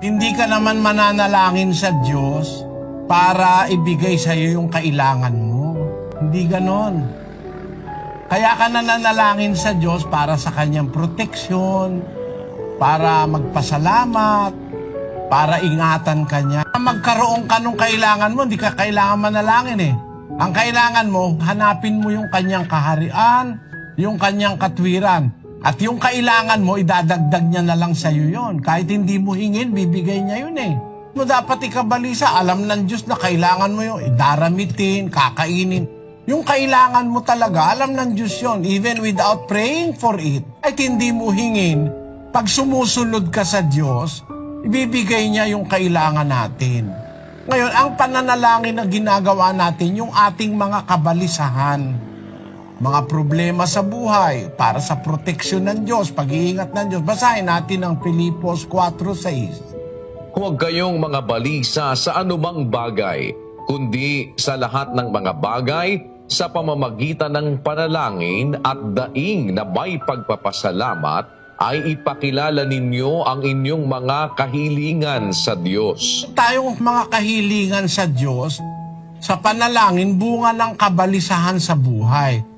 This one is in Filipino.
Hindi ka naman mananalangin sa Diyos para ibigay sa iyo yung kailangan mo. Hindi ganon. Kaya ka nananalangin sa Diyos para sa kanyang proteksyon, para magpasalamat, para ingatan ka niya. Magkaroon ka nung kailangan mo, hindi ka kailangan manalangin eh. Ang kailangan mo, hanapin mo yung kanyang kaharian, yung kanyang katwiran. At yung kailangan mo, idadagdag niya na lang sa iyo yun. Kahit hindi mo hingin, bibigay niya yun eh. Mo dapat ikabalisa, alam ng Diyos na kailangan mo yung idaramitin, kakainin. Yung kailangan mo talaga, alam ng Diyos yun, even without praying for it. Kahit hindi mo hingin, pag sumusunod ka sa Diyos, ibibigay niya yung kailangan natin. Ngayon, ang pananalangin na ginagawa natin, yung ating mga kabalisahan, mga problema sa buhay, para sa proteksyon ng Diyos, pag-iingat ng Diyos. Basahin natin ang Filipos 4:6. Huwag kayong mga balisa sa anumang bagay, kundi sa lahat ng mga bagay, sa pamamagitan ng panalangin at daing na may pagpapasalamat, ay ipakilala ninyo ang inyong mga kahilingan sa Diyos. Tayong mga kahilingan sa Diyos, sa panalangin, bunga ng kabalisahan sa buhay.